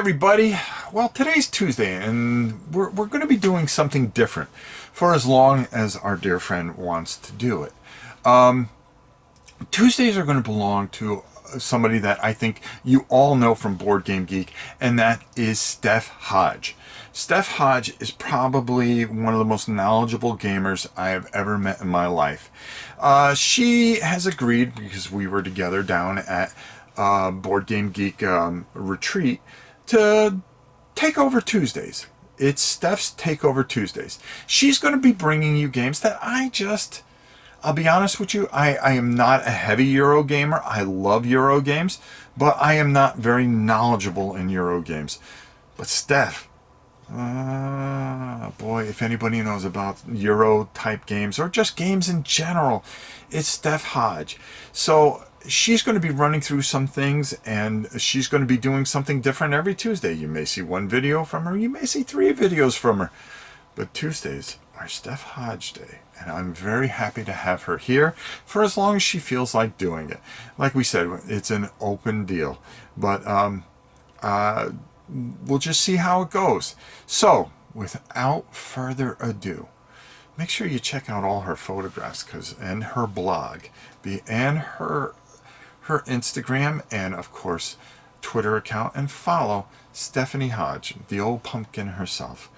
everybody. Well, today's Tuesday, and we're going to be doing something different for as long as our dear friend wants to do it. Tuesdays are going to belong to somebody that I think you all know from Board Game Geek, and that is Steph Hodge. Steph Hodge is probably one of the most knowledgeable gamers I have ever met in my life. She has agreed, because we were together down at Board Game Geek Retreat, to Takeover Tuesdays. It's Steph's Takeover Tuesdays. She's going to be bringing you games that I'll be honest with you, I am not a heavy Euro gamer. I love Euro games, but I am not very knowledgeable in Euro games. But Steph, boy, if anybody knows about Euro type games or just games in general, it's Steph Hodge. So she's going to be running through some things, and she's going to be doing something different every Tuesday. You may see one video from her, you may see 3 videos from her, but Tuesdays are Steph Hodge Day, and I'm very happy to have her here for as long as she feels like doing it. Like we said, it's an open deal, but we'll just see how it goes. So, without further ado, make sure you check out all her photographs, and her blog, and her Instagram, and of course Twitter account, and follow Stephanie Hodge, the old pumpkin herself.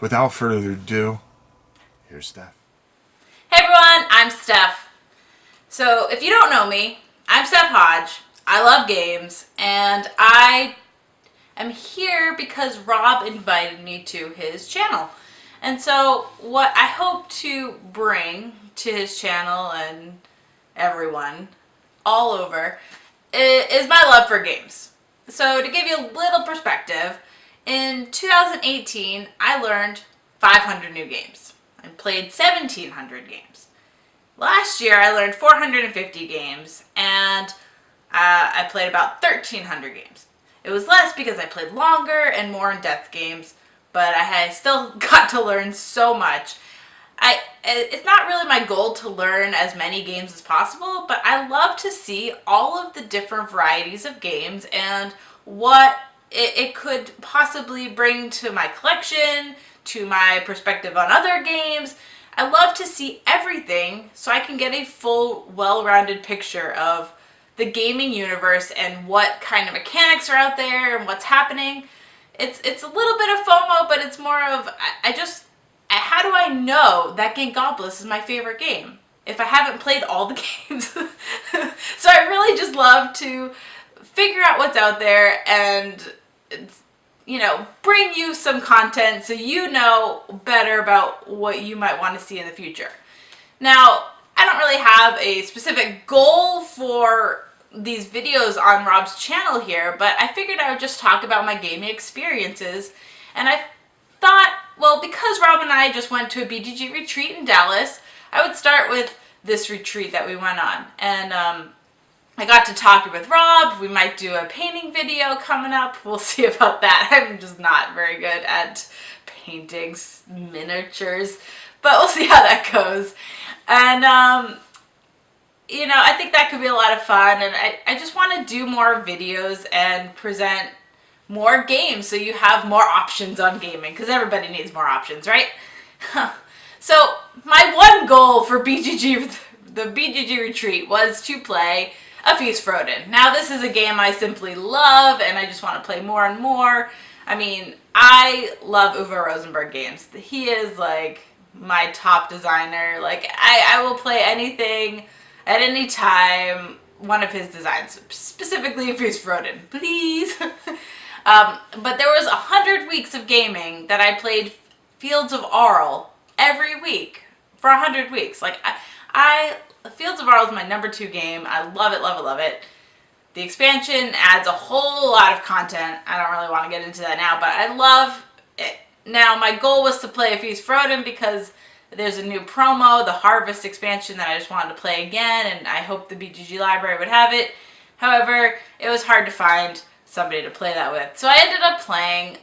Without further ado, here's Steph. Hey everyone, I'm Steph. So if you don't know me, I'm Steph Hodge. I love games, and I am here because Rob invited me to his channel. And so what I hope to bring to his channel and everyone all over is my love for games. So to give you a little perspective, in 2018 I learned 500 new games and played 1,700 games. Last year I learned 450 games, and I played about 1,300 games. It was less because I played longer and more in-depth games, but I still got to learn so much. It's not really my goal to learn as many games as possible, but I love to see all of the different varieties of games and what it could possibly bring to my collection, to my perspective on other games. I love to see everything so I can get a full, well-rounded picture of the gaming universe and what kind of mechanics are out there and what's happening. It's a little bit of FOMO, but it's more of, how do I know that Ginkgopolis is my favorite game if I haven't played all the games? So I really just love to figure out what's out there and, bring you some content so you know better about what you might want to see in the future. Now, I don't really have a specific goal for these videos on Rob's channel here, but I figured I would just talk about my gaming experiences. And I thought, well, because Rob and I just went to a BGG Retreat in Dallas, I would start with this retreat that we went on. And I got to talk with Rob. We might do a painting video coming up. We'll see about that. I'm just not very good at painting miniatures, but we'll see how that goes. And, I think that could be a lot of fun. And I just want to do more videos and present more games so you have more options on gaming, because everybody needs more options, right? So my one goal for the BGG Retreat was to play a Feast for Odin. Now this is a game I simply love, and I just want to play more and more. I mean, I love Uwe Rosenberg games. He is like my top designer. Like I will play anything at any time, one of his designs, specifically a Feast for Odin, please. But there was 100 weeks of gaming that I played Fields of Aural every week for 100 weeks. Like Fields of Aural is my number 2 game. I love it, love it, love it. The expansion adds a whole lot of content. I don't really want to get into that now, but I love it. Now, my goal was to play a Feast for Odin because there's a new promo, the Harvest expansion, that I just wanted to play again, and I hope the BGG library would have it. However, it was hard to find somebody to play that with. So I ended up playing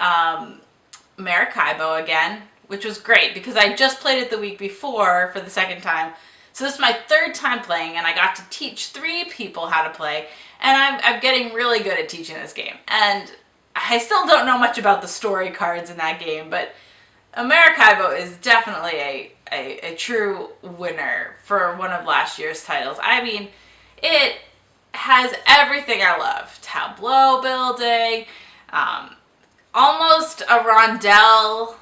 Maracaibo again, which was great because I just played it the week before for the second time. So this is my 3rd time playing, and I got to teach 3 people how to play, and I'm getting really good at teaching this game. And I still don't know much about the story cards in that game, but Maracaibo is definitely a true winner for one of last year's titles. I mean, it has everything I love. Tableau building, almost a rondelle,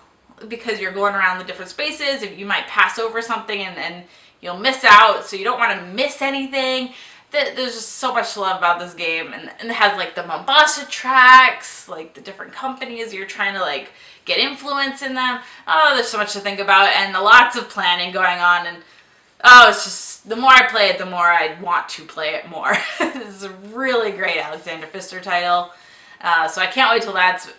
because you're going around the different spaces. If you might pass over something and you'll miss out, so you don't want to miss anything. There's just so much to love about this game, and it has like the Mombasa tracks, like the different companies you're trying to like get influence in them. Oh, there's so much to think about, and lots of planning going on, and oh, it's just, the more I play it, the more I want to play it more. This is a really great Alexander Pfister title, so I can't wait till that's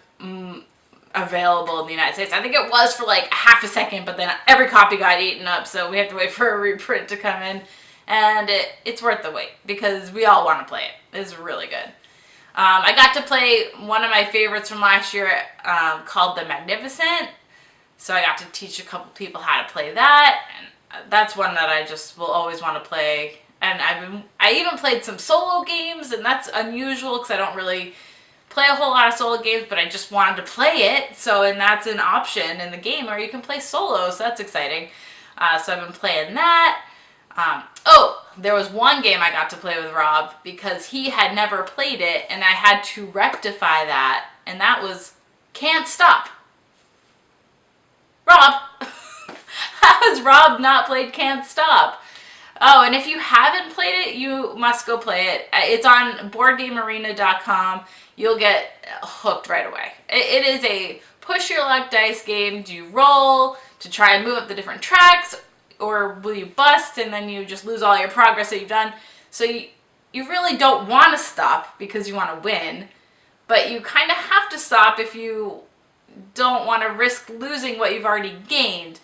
available in the United States. I think it was for like half a second, but then every copy got eaten up, so we have to wait for a reprint to come in. And it's worth the wait because we all want to play it. It's really good. I got to play one of my favorites from last year called The Magnificent. So I got to teach a couple people how to play that. And that's one that I just will always want to play. And I even played some solo games, and that's unusual because I don't really play a whole lot of solo games, but I just wanted to play it. And that's an option in the game where you can play solo, so that's exciting. So I've been playing that. There was one game I got to play with Rob because he had never played it, and I had to rectify that, and that was Cant Stop. Rob! How has Rob not played Cant Stop? Oh, and if you haven't played it, you must go play it. It's on BoardGameArena.com. You'll get hooked right away. It is a push your luck dice game. Do you roll to try and move up the different tracks, or will you bust and then you just lose all your progress that you've done? So you really don't want to stop because you want to win, but you kind of have to stop if you don't want to risk losing what you've already gained.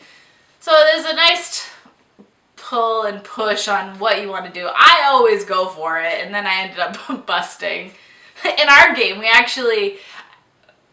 So there's a nice pull and push on what you want to do. I always go for it, and then I ended up busting. In our game, I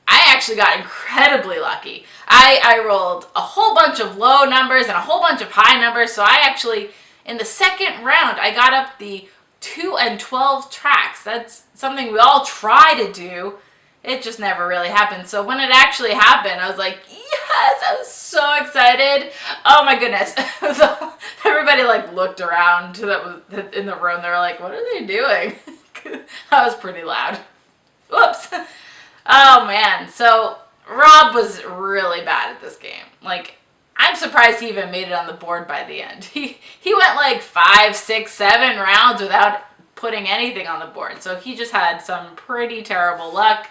actually got incredibly lucky. I rolled a whole bunch of low numbers and a whole bunch of high numbers, so I actually, in the second round, I got up the 2 and 12 tracks. That's something we all try to do. It just never really happened. So when it actually happened, I was like, yes, I was so excited. Oh my goodness. So everybody like looked around in the room. They were like, what are they doing? I was pretty loud. Whoops. Oh man. So Rob was really bad at this game. Like, I'm surprised he even made it on the board by the end. He went like 5, 6, 7 rounds without putting anything on the board. So he just had some pretty terrible luck.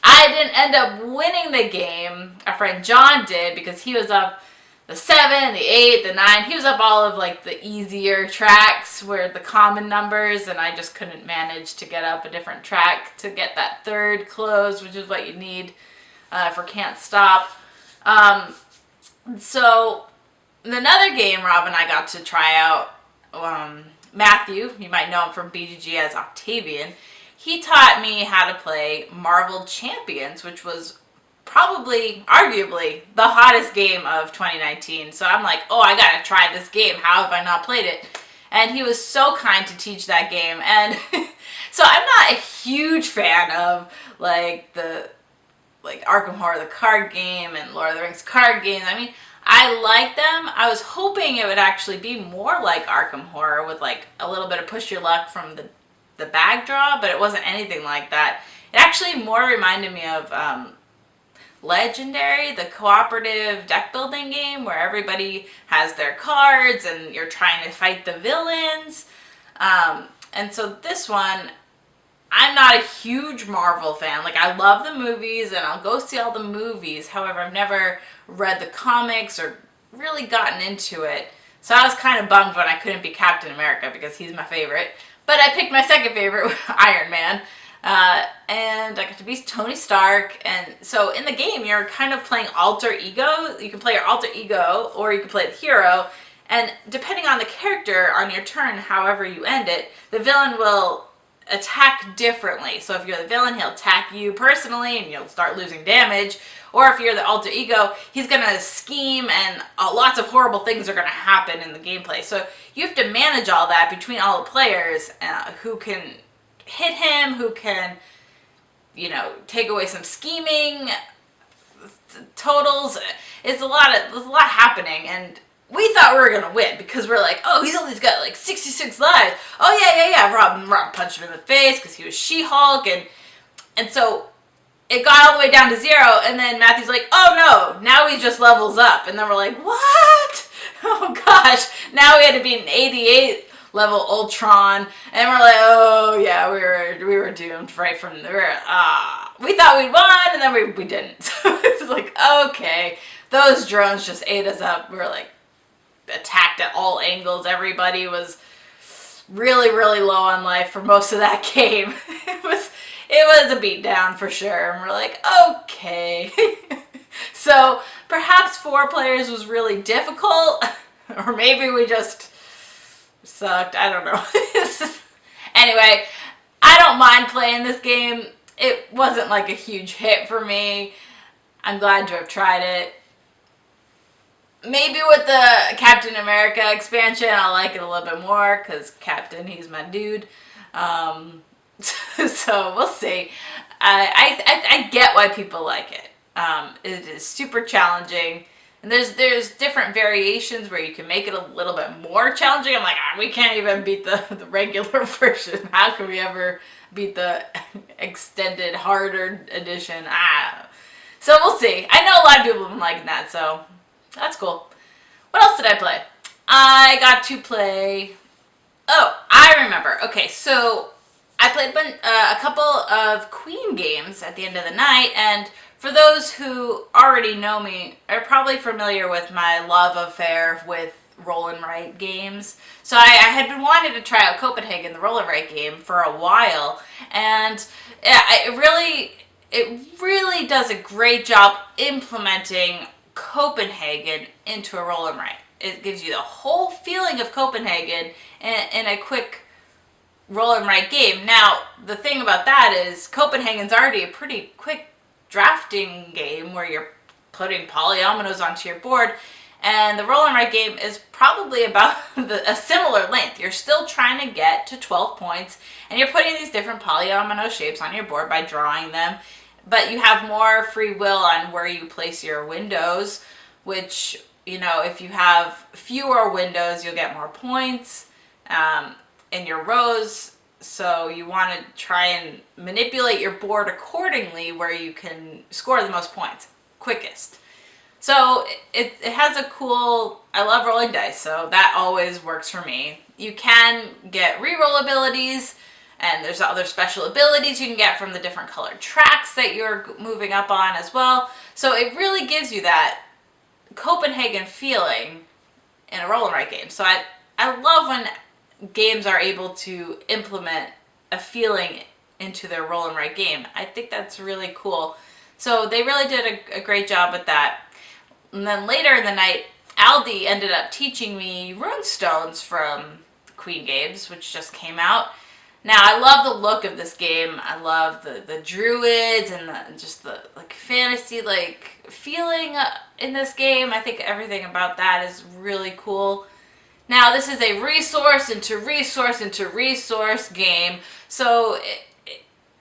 I didn't end up winning the game. Our friend John did, because he was up the 7, the 8, the 9. He was up all of like the easier tracks where the common numbers, and I just couldn't manage to get up a different track to get that third close, which is what you need for Cant Stop. So another game Rob and I got to try out, Matthew, you might know him from BGG as Octavian. He taught me how to play Marvel Champions, which was probably, arguably, the hottest game of 2019. So I'm like, oh, I gotta try this game. How have I not played it? And he was so kind to teach that game. And so I'm not a huge fan of like Arkham Horror, the card game, and Lord of the Rings card games. I mean, I like them. I was hoping it would actually be more like Arkham Horror with like a little bit of push your luck from the bag draw, but it wasn't anything like that. It actually more reminded me of Legendary, the cooperative deck building game where everybody has their cards and you're trying to fight the villains. And so this one, I'm not a huge Marvel fan. Like, I love the movies and I'll go see all the movies. However, I've never read the comics or really gotten into it. So I was kind of bummed when I couldn't be Captain America because he's my favorite. But I picked my second favorite, Iron Man. And I got to be Tony Stark. And so in the game, you're kind of playing alter ego. You can play your alter ego, or you can play the hero. And depending on the character on your turn, however you end it, the villain will attack differently. So if you're the villain, he'll attack you personally and you'll start losing damage. Or if you're the alter ego, he's going to scheme and lots of horrible things are going to happen in the gameplay. So you have to manage all that between all the players, who can hit him, who can take away some scheming totals. There's a lot happening, and we thought we were gonna win because we're like, oh, he's only got like 66 lives. Oh yeah. Rob punched him in the face because he was She-Hulk, and so it got all the way down to 0, and then Matthew's like, oh no, now he just levels up, and then we're like, what? Oh gosh, now we had to be an 88 level Ultron, and we're like, oh yeah, we were doomed right from there. We thought we'd won, and then we didn't. So it's like, okay, those drones just ate us up. We were like attacked at all angles. Everybody was really, really low on life for most of that game. It was a beatdown for sure, and we're like, okay. So perhaps 4 players was really difficult, or maybe we just sucked. I don't know. Anyway, I don't mind playing this game. It wasn't like a huge hit for me. I'm glad to have tried it. Maybe with the Captain America expansion, I'll like it a little bit more because Captain, he's my dude. So we'll see. I get why people like it. It is super challenging. And there's different variations where you can make it a little bit more challenging. I'm like, we can't even beat the regular version. How can we ever beat the extended, harder edition? So we'll see. I know a lot of people have been liking that, so that's cool. What else did I play? I got to play... Oh, I remember. Okay, so I played a couple of Queen games at the end of the night, and for those who already know me, are probably familiar with my love affair with roll and write games. So I had been wanting to try out Copenhagen, the roll and write game, for a while, and it really does a great job implementing Copenhagen into a roll and write. It gives you the whole feeling of Copenhagen in a quick roll and write game. Now, the thing about that is Copenhagen's already a pretty quick drafting game where you're putting polyominoes onto your board, and the roll and write game is probably about a similar length. You're still trying to get to 12 points, and you're putting these different polyomino shapes on your board by drawing them, but you have more free will on where you place your windows, which, if you have fewer windows, you'll get more points in your rows. So you want to try and manipulate your board accordingly where you can score the most points quickest. So it has a cool... I love rolling dice, so that always works for me. You can get reroll abilities, and there's other special abilities you can get from the different colored tracks that you're moving up on as well. So it really gives you that Copenhagen feeling in a roll and write game. So I love when games are able to implement a feeling into their roll and write game. I think that's really cool. So they really did a great job with that. And then later in the night, Aldi ended up teaching me Runestones from Queen Games, which just came out. Now, I love the look of this game. I love the druids and just the fantasy feeling in this game. I think everything about that is really cool. Now, this is a resource into resource into resource game, so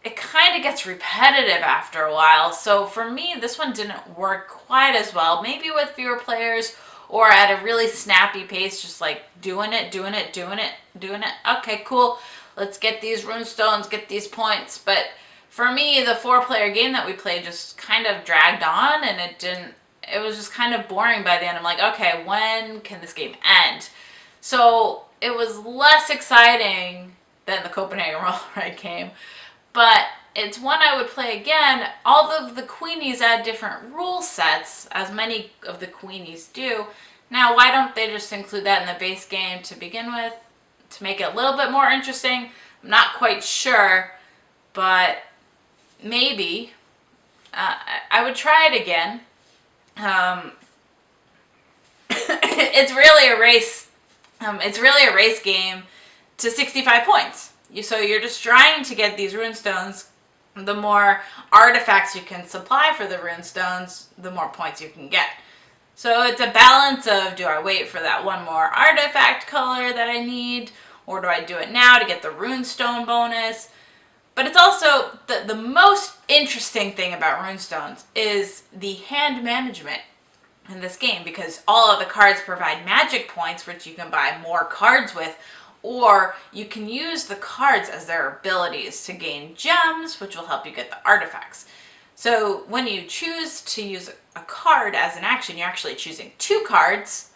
it kind of gets repetitive after a while. So for me, this one didn't work quite as well. Maybe with fewer players or at a really snappy pace, just doing it. Okay, cool. Let's get these runestones, get these points. But for me, the 4-player game that we played just kind of dragged on, and it was just kind of boring by the end. I'm like, okay, when can this game end? So it was less exciting than the Copenhagen roll right game, but it's one I would play again. All of the Queenies add different rule sets, as many of the Queenies do. Now, why don't they just include that in the base game to begin with, to make it a little bit more interesting? I'm not quite sure, but maybe. I would try it again. It's really a race. It's really a race game to 65 points. So you're just trying to get these runestones. The more artifacts you can supply for the runestones, the more points you can get. So it's a balance of, do I wait for that one more artifact color that I need, or do I do it now to get the runestone bonus? But it's also the most interesting thing about Runestones is the hand management in this game, because all of the cards provide magic points, which you can buy more cards with, or you can use the cards as their abilities to gain gems, which will help you get the artifacts. So when you choose to use a card as an action, you're actually choosing 2 cards,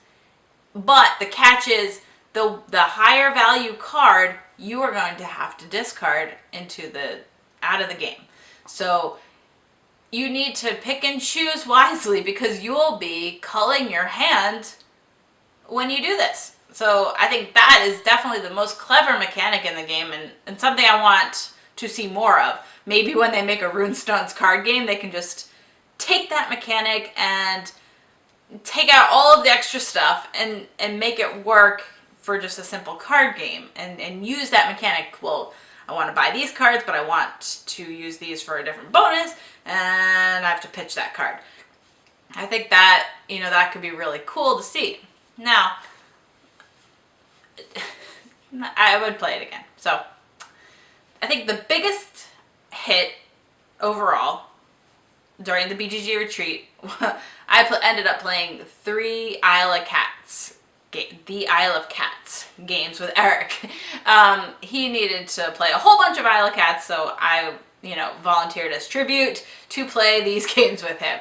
but the catch is the higher value card you are going to have to discard out of the game. So you need to pick and choose wisely, because you'll be culling your hand when you do this. So I think that is definitely the most clever mechanic in the game, and something I want to see more of. Maybe when they make a Runestones card game, they can just take that mechanic and take out all of the extra stuff and make it work for just a simple card game, and use that mechanic. Well, I want to buy these cards, but I want to use these for a different bonus, and I have to pitch that card. I think that, that could be really cool to see. Now, I would play it again. So, I think the biggest hit overall during the BGG Retreat, I ended up playing 3 Isle of Cats. The Isle of Cats games with Eric. He needed to play a whole bunch of Isle of Cats, so I, volunteered as tribute to play these games with him.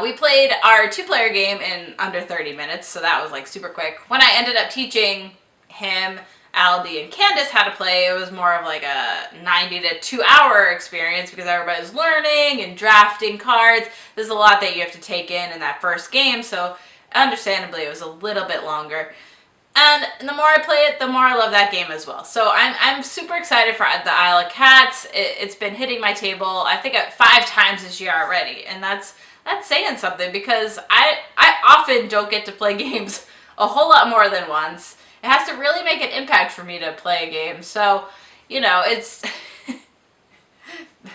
We played our 2-player game in under 30 minutes, so that was like super quick. When I ended up teaching him, Aldi, and Candace how to play, it was more of like a 90 to 2-hour experience, because everybody's learning and drafting cards. There's a lot that you have to take in that first game, so understandably it was a little bit longer. And the more I play it, the more I love that game as well. So I'm super excited for the Isle of Cats. It's been hitting my table, I think, 5 times this year already, and that's saying something, because I often don't get to play games a whole lot more than once. It has to really make an impact for me to play a game. So, it's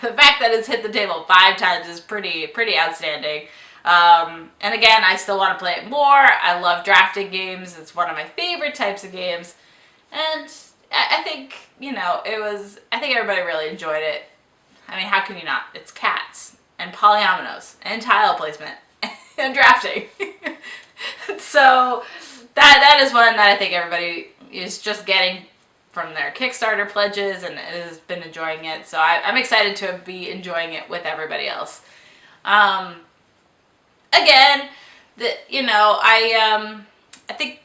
the fact that it's hit the table 5 times is pretty outstanding. And again, I still want to play it more. I love drafting games. It's one of my favorite types of games. And I think, I think everybody really enjoyed it. I mean, how can you not? It's cats and polyominoes and tile placement and drafting. So that is one that I think everybody is just getting from their Kickstarter pledges and has been enjoying it. So I'm excited to be enjoying it with everybody else. Again, I think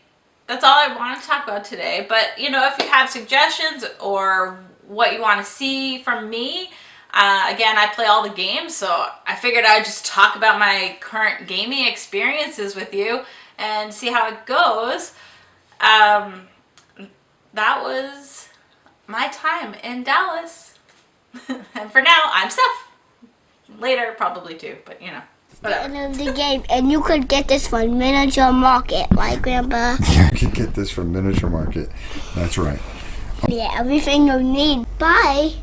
that's all I want to talk about today. But, if you have suggestions or what you want to see from me, again, I play all the games, so I figured I'd just talk about my current gaming experiences with you and see how it goes. That was my time in Dallas. And for now, I'm Steph. Later, probably too, but whatever. End of the game, and you could get this from Miniature Market, right, Grandpa? You can get this from Miniature Market. That's right. Yeah, everything you need. Bye.